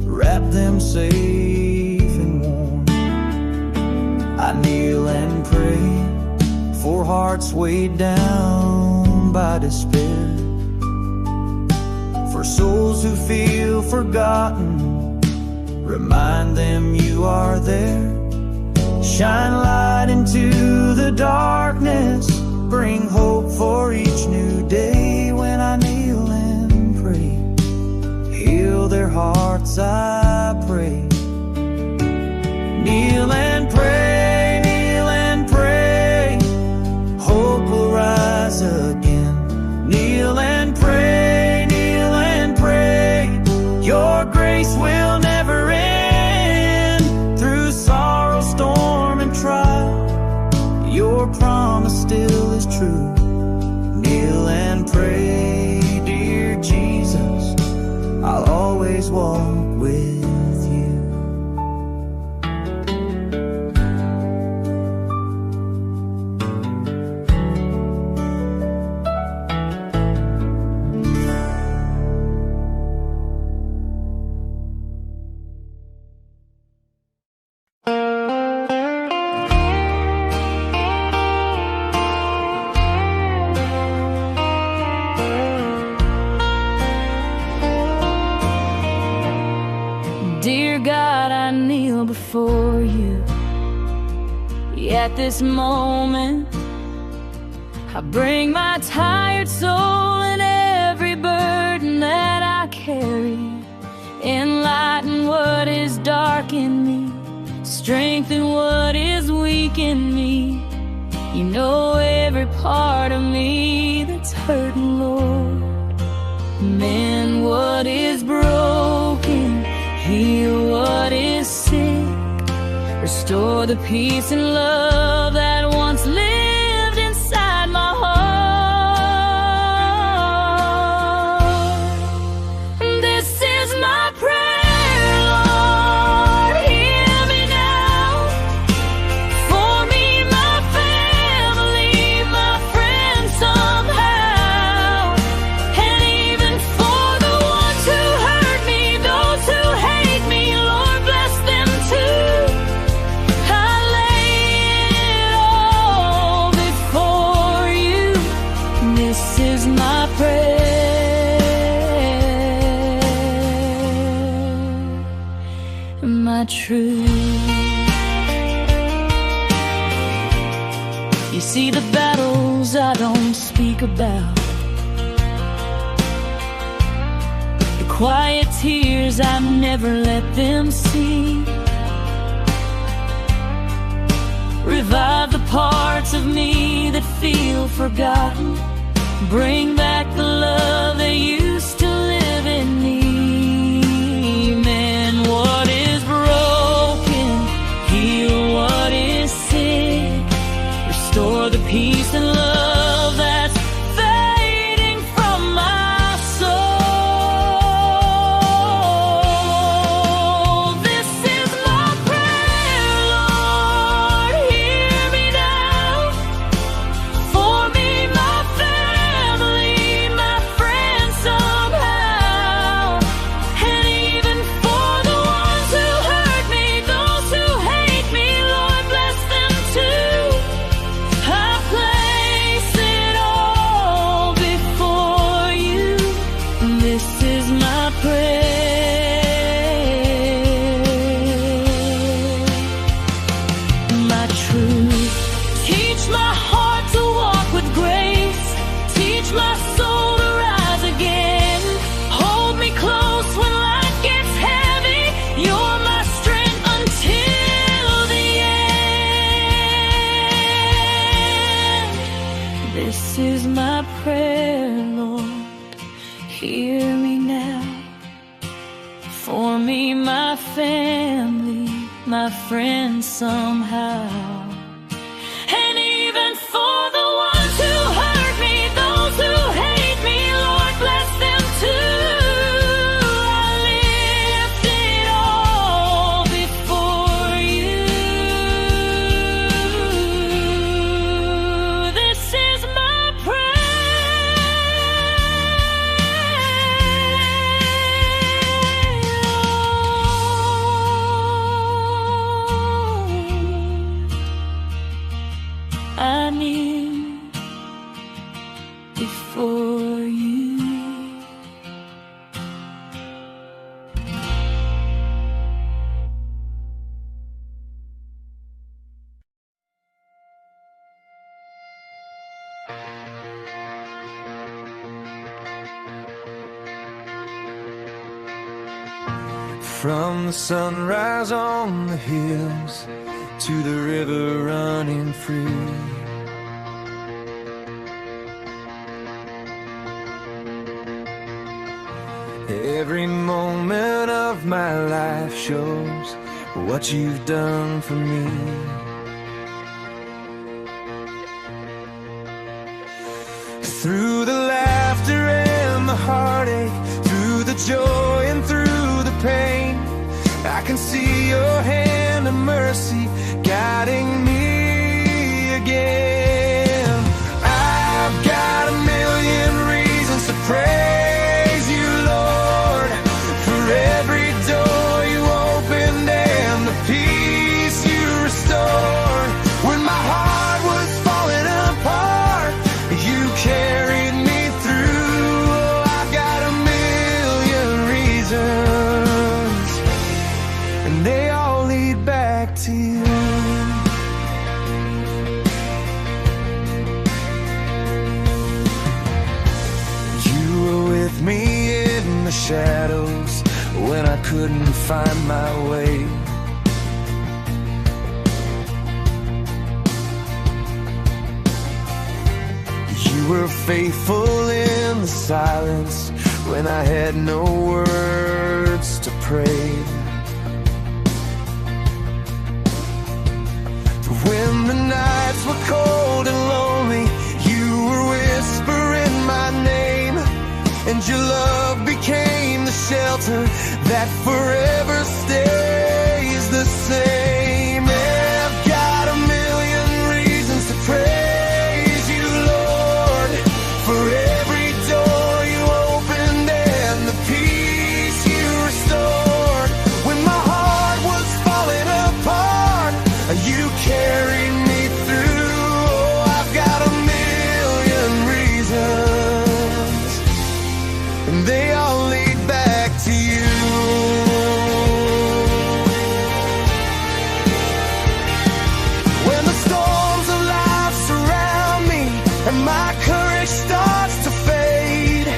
wrap safe and warm. I kneel and pray for hearts weighed down by despair, for souls who feel forgotten. Remind them you are there. Shine light into the darkness. Bring hope for each new day. When I kneel and pray, heal their hearts, I pray. Kneel and pray, kneel and pray. Hope will rise again. Kneel and pray, kneel and pray. Your grace will never end. Through sorrow, storm, and trial, your promise still is true. Kneel and pray, dear Jesus, I'll always walk with you. Dear God, I kneel before you. At this moment, I bring my tired soul and every burden that I carry. Enlighten what is dark in me, strengthen what is weak in me. You know every part of me that's hurting, Lord. Mend what is broken, heal what is sick, restore the peace and love that once lived inside my heart. This is my prayer, Lord, hear me now. For me, my family, my friends somehow, and even for the ones who hurt me, those who hate me, Lord, bless them too. I lay it all before you. This is my prayer, my truth. You see the battles I don't speak about, the quiet tears I never let them see. Revive the parts of me that feel forgotten. Bring back the love that used to live in me. Mend what is broken, heal what is sick, restore the peace and love that's fading from my soul. This is my prayer, Lord, hear me now. For me, my family, my friends somehow, and even for the ones who hurt me, those who hate me, Lord, bless them too. I place it all before you. This is my prayer, my truth. Teach my heart to walk with grace. Teach my soul to rise again. Hold me close when life gets heavy. You're my strength until the end. This is my prayer, Lord, hear me now. For me, my family, my friends somehow, and even for the ones who hurt me, those who hate me, Lord, bless them too. I lift it all before you. This is my prayer, I knew before you. From the sunrise on the hills to the river running free, every moment of my life shows what you've done for me. Through the laughter and the heartache, through the joy and through the pain, I can see your hand of mercy guiding me again. I've got a million reasons to praise you, Lord, for every door you opened and the peace you restored. When my heart was falling apart, you carried me through. Oh, I've got a million reasons, and they all lead back to you. You were with me in the shadows when I couldn't find my way. You were faithful in the silence when I had no words to pray. When the nights were cold and lonely, you were whispering my name, and your love became the shelter that forever stays the same. I've got a million reasons to praise you, Lord, for every door you opened and the peace you restored. When my heart was falling apart, you carried me through. Oh, I've got a million reasons, and they all lead back to you. When the storms of life surround me and my courage starts to fade,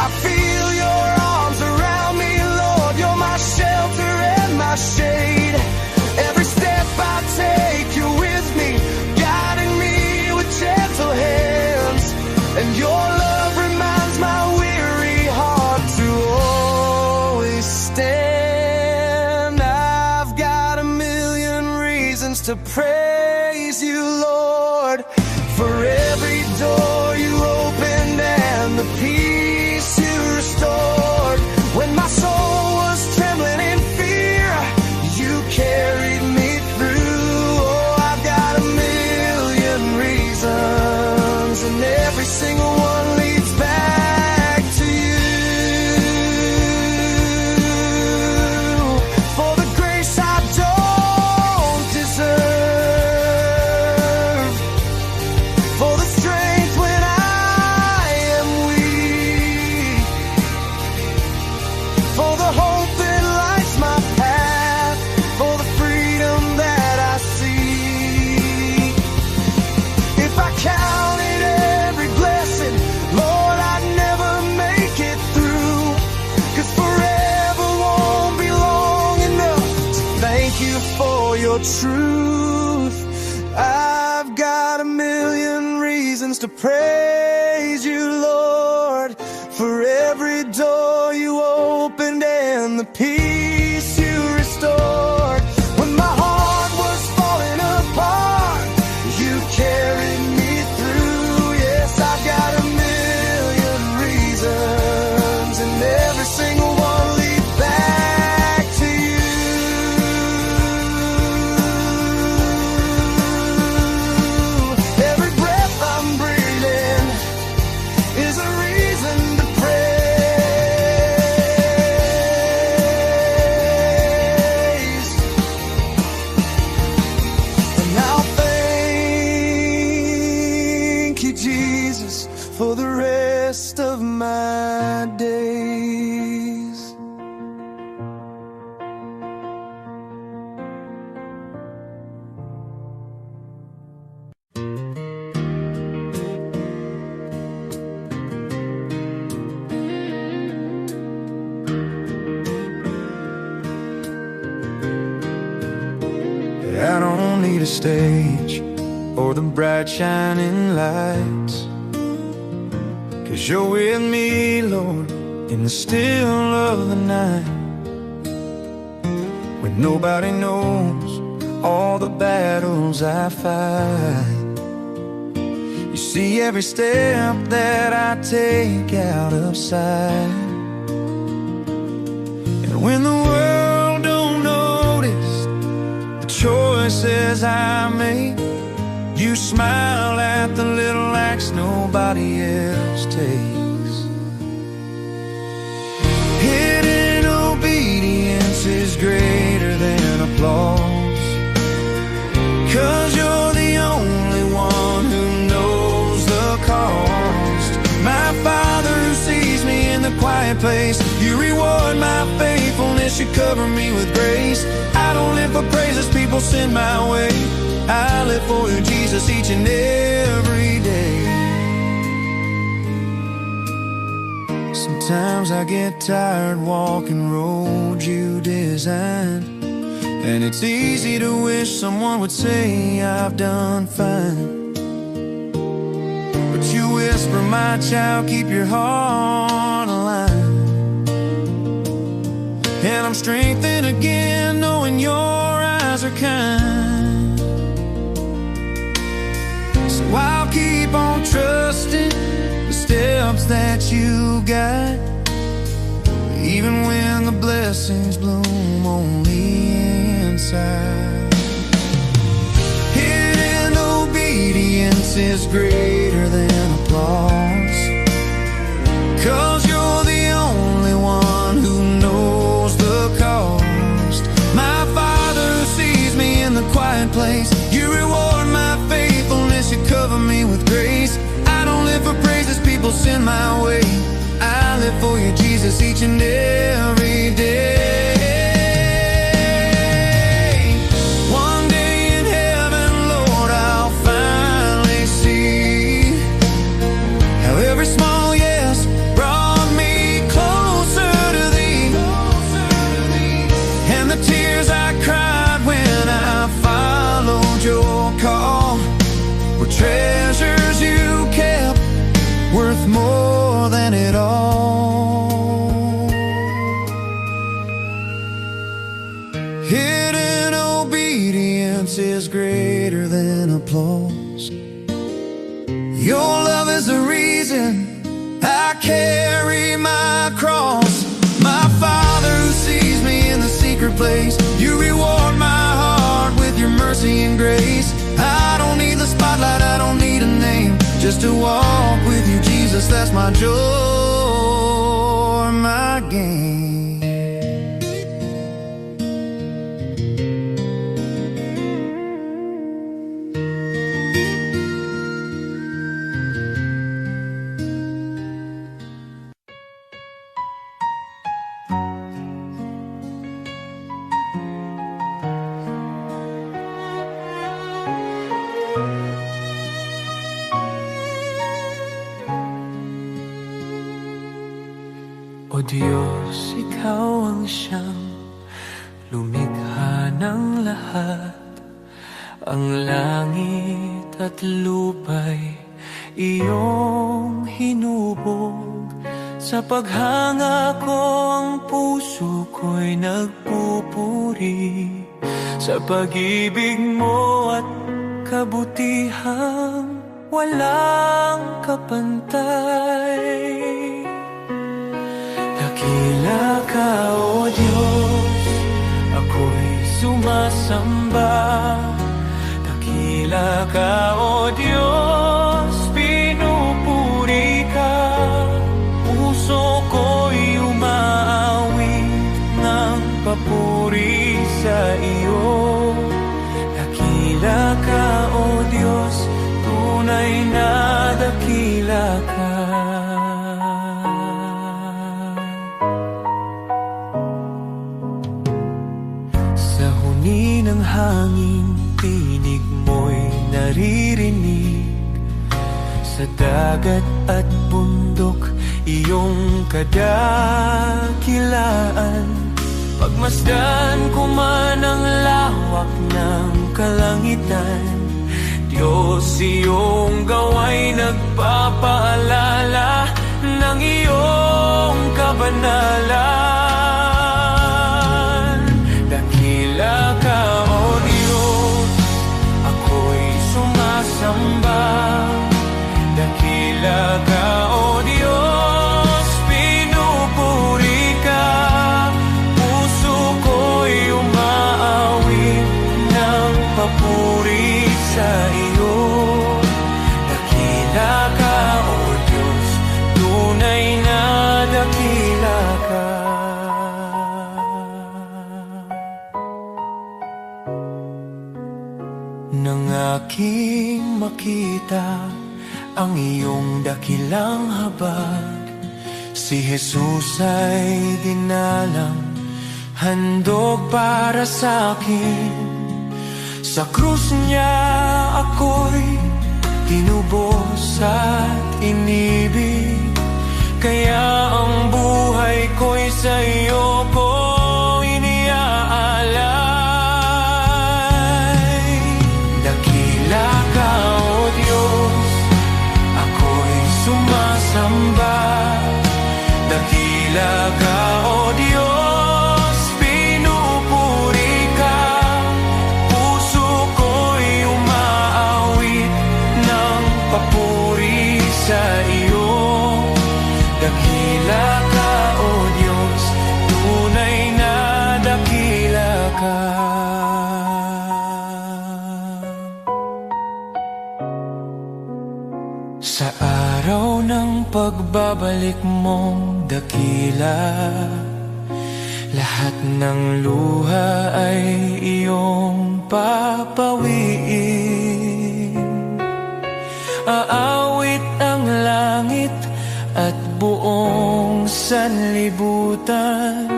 I feel your arms around me, Lord. You're my shelter and my shade. Every step I take, you're with me, guiding me with gentle hands, and your love reminds my weary heart to always stand. I've got a million reasons to praise you, Lord, for every door you opened and the peace you restored. When my soul was trembling in fear, you carried me through. Oh, I've got a million reasons, and every single one leads back to you. For the grace I don't deserve, for the strength when I am weak, for the hope that lights my path, for the freedom that I seek. If I counted every blessing, Lord, I'd never make it through, 'cause forever won't be long enough to thank you for your truth. I've got a million reasons to praise you, Lord, for every door you opened and the peace you restored. When my heart was falling apart, you carried me through. Yes, I've got a million reasons, and every single one leads back to you. Every breath I'm breathing is a reason to praise Jesus for the rest of my days. I don't need a stage or the bright shining lights, 'cause you're with me, Lord, in the still of the night, when nobody knows all the battles I fight. You see every step that I take out of sight, and when the world don't notice the choices I make, you smile at the little acts nobody else takes. Hidden obedience is greater than applause, 'cause you're the only one who knows the cost. My Father who sees me in the quiet place, you reward my faithfulness, you cover me with grace. I don't live for praises people send my way, I live for you, Jesus, each and every day. Sometimes I get tired walking roads you designed, and it's easy to wish someone would say I've done fine. But you whisper, my child, keep your heart aligned. And I'm strengthened again knowing your eyes are kind. So I'll keep on trusting the steps that you guide, even when the blessings bloom only inside. Hidden obedience is greater than applause, 'cause you're the only one who knows the cost. My Father who sees me in the quiet place, you reward my faithfulness, you cover me with grace. I don't live for praises people send my way, I live for you, Jesus, each and every day. One day in heaven, Lord, I'll finally see how every small yes brought me closer to thee, and the tears I cried when I followed your call were treasures you kept, worth more than it all. Hidden obedience is greater than applause. Your love is the reason I carry my cross. My Father who sees me in the secret place, you reward my heart with your mercy and grace. I don't need the spotlight, I don't need a name, just to walk with you, Jesus, that's my joy, my gain. O Diyos, Ikaw ang siyang lumikha ng lahat. Ang langit at lupa'y iyong hinubog. Sa paghanga ko ang puso ko'y nagpupuri sa pag-ibig mo at kabutihang walang kapantay. Dakila ka, O Diyos, ako'y sumasamba. Dakila ka, O Diyos, pinupuri ka. Puso ko'y umaawit ng papuri sa iyo. Dakila ka, O Diyos, tunay na sa dagat at bundok, iyong kadakilaan. Pagmasdan ko man ang lawak ng kalangitan, Diyos, iyong gawa'y nagpapaalala ng iyong kabanalan. Dakila ka, O Diyos, ako'y sumasamba. Dakila ka, O Diyos, pinupuri ka. Puso ko'y umaawit ng papuri sa iyo. Dakila ka, O Diyos, tunay na dakila ka. Nang aking makita ang iyong dakilang habag, si Jesus ay dinalang, handog para sa akin. Sa krus niya ako'y tinubos at inibig, kaya ang buhay ko'y sa iyo ko iniaalay. Dakila ka, O Diyos, ako'y sumasamba. Dakila ka, O Diyos, pinupuri ka. Puso ko'y umaawit ng papuri sa iyo. Dakila ka, O Diyos, tunay na dakila ka. Sa araw ng pagbabalik mong dakila, lahat ng luha ay iyong papawiin. Aawit ang langit at buong sanlibutan.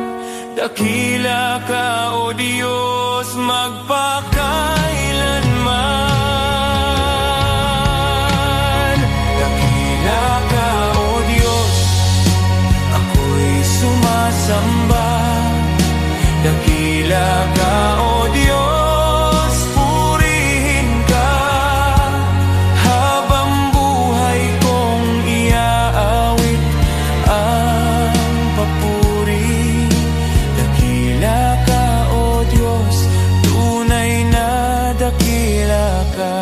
Dakila ka, O Diyos, magpakailanman. Dakila ka, O Diyos, ako'y sumasamba. Dakila ka, O Diyos, purihin ka. Habang buhay kong iaawit ang papuri. Dakila ka, O Diyos, tunay na dakila ka.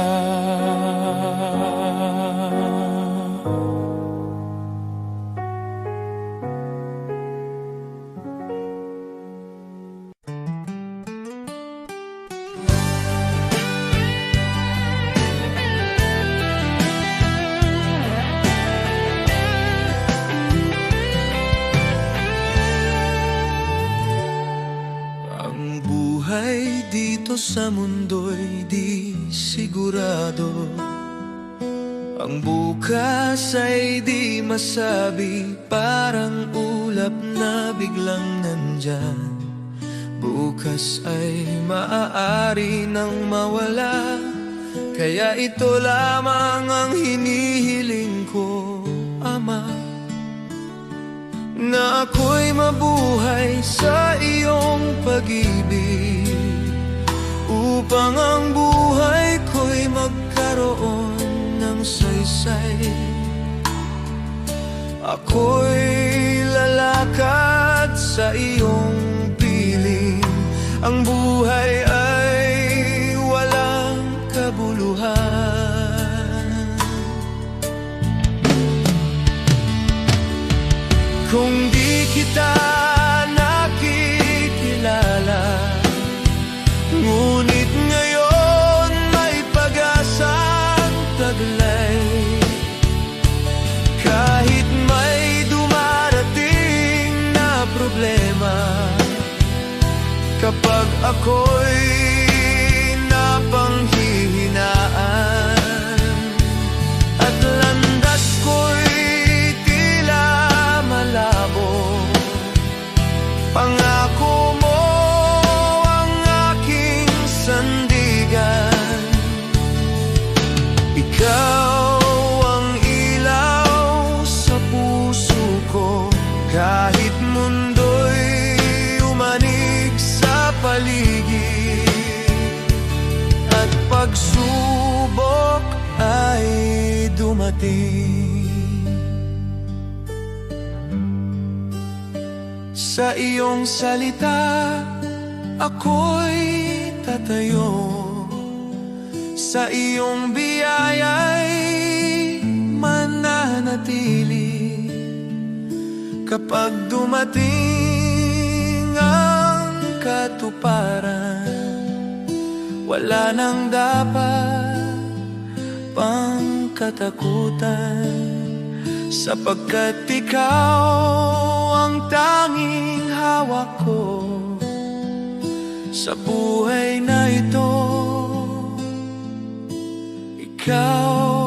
Ang buhay dito sa mundo'y di sigurado. Ang bukas ay di masabi, parang ulap na biglang nandyan. Bukas ay maaari nang mawala, kaya ito lamang ang hinihiling ko, Ama, na ako'y mabuhay sa iyong pag-ibig, upang ang buhay ko'y magkaroon ng saysay. Ako'y lalakad sa iyong piling, ang buhay ay walang kabuluhan. Kung di kita nakikilala, ngunit ngayon may pag-asang taglay. Kahit may dumarating na problema, kapag ako'y napanghihinaan at landas ko'y tila malabo, pangako mo ang aking sandigan. Ikaw ang dumating. Sa iyong salita ako'y tatayo, sa iyong biyaya'y mananatili. Kapag dumating ang katuparan, wala nang dapat pang katakutan, sapagkat ikaw ang tanging hawak ko sa buhay na ito. Ikaw